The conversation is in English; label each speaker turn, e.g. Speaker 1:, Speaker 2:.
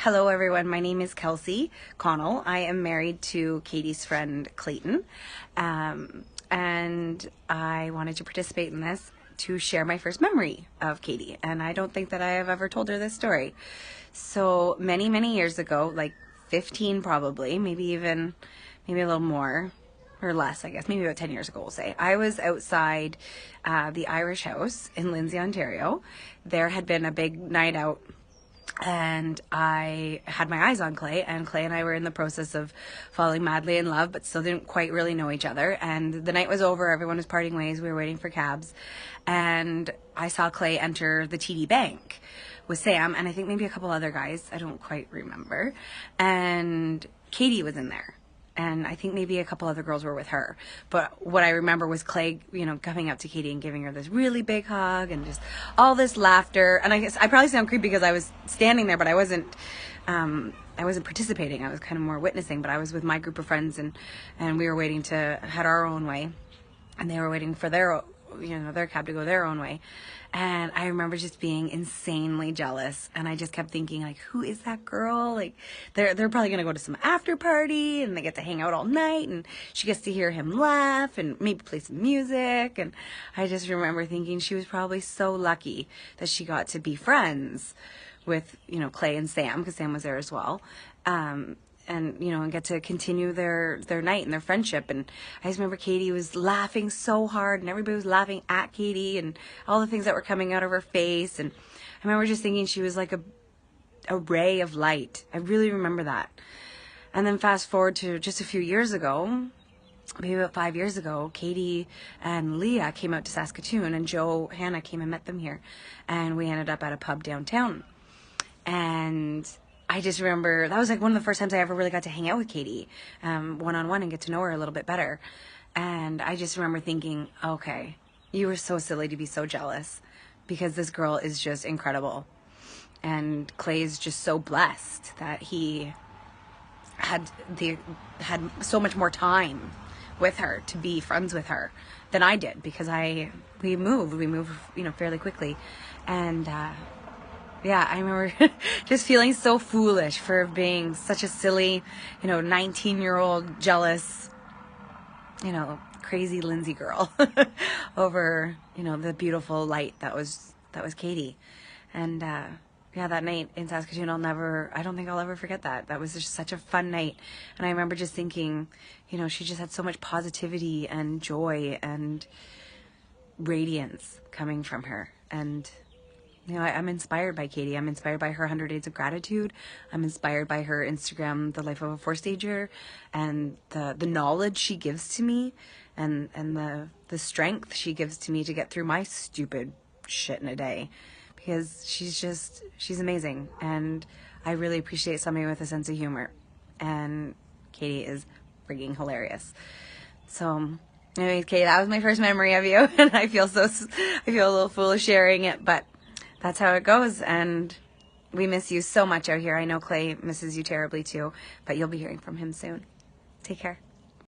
Speaker 1: Hello everyone, my name is Kelsey Connell. I am married to Katie's friend Clayton, and I wanted to participate in this to share my first memory of Katie, and I don't think that I have ever told her this story. So many years ago, like 15 probably, maybe a little more or less, I guess, maybe about 10 years ago, we'll say. I was outside the Irish House in Lindsay, Ontario. There had been a big night out, and I had my eyes on Clay, and Clay and I were in the process of falling madly in love, but still didn't quite really know each other. And the night was over, everyone was parting ways, we were waiting for cabs, and I saw Clay enter the TD Bank with Sam, and I think maybe a couple other guys, I don't quite remember, and Katie was in there. And I think maybe a couple other girls were with her. But what I remember was Clay, coming up to Katie and giving her this really big hug and just all this laughter. And I guess I probably sound creepy because I was standing there, but I wasn't participating. I was kind of more witnessing, but I was with my group of friends, and we were waiting to head our own way. And they were waiting for their cab to go their own way. And I remember just being insanely jealous, and I just kept thinking, like, who is that girl? Like, they're probably gonna go to some after party, and they get to hang out all night, and she gets to hear him laugh and maybe play some music. And I just remember thinking she was probably so lucky that she got to be friends with Clay and Sam, because Sam was there as well. And get to continue their night and their friendship. And I just remember Katie was laughing so hard, and everybody was laughing at Katie and all the things that were coming out of her face. And I remember just thinking she was like a ray of light. I really remember that. And then fast forward to just a few years ago, maybe about 5 years ago, Katie and Leah came out to Saskatoon, and Hannah came and met them here. And we ended up at a pub downtown. And I just remember that was like one of the first times I ever really got to hang out with Katie one-on-one and get to know her a little bit better. And I just remember thinking, okay, you were so silly to be so jealous, because this girl is just incredible. And Clay is just so blessed that he had so much more time with her to be friends with her than I did, because we moved fairly quickly. And yeah, I remember just feeling so foolish for being such a silly, 19-year-old jealous, crazy Lindsay girl over, the beautiful light that was Katie. And yeah, that night in Saskatoon, I don't think I'll ever forget that. That was just such a fun night. And I remember just thinking, she just had so much positivity and joy and radiance coming from her. And I'm inspired by Katie. I'm inspired by her 100 Days of Gratitude. I'm inspired by her Instagram, The Life of a Four Stager, and the knowledge she gives to me, and the strength she gives to me to get through my stupid shit in a day, because she's amazing. And I really appreciate somebody with a sense of humor, and Katie is freaking hilarious. So anyways, Katie, that was my first memory of you, and I feel a little foolish sharing it, but that's how it goes. And we miss you so much out here. I know Clay misses you terribly too, but you'll be hearing from him soon. Take care.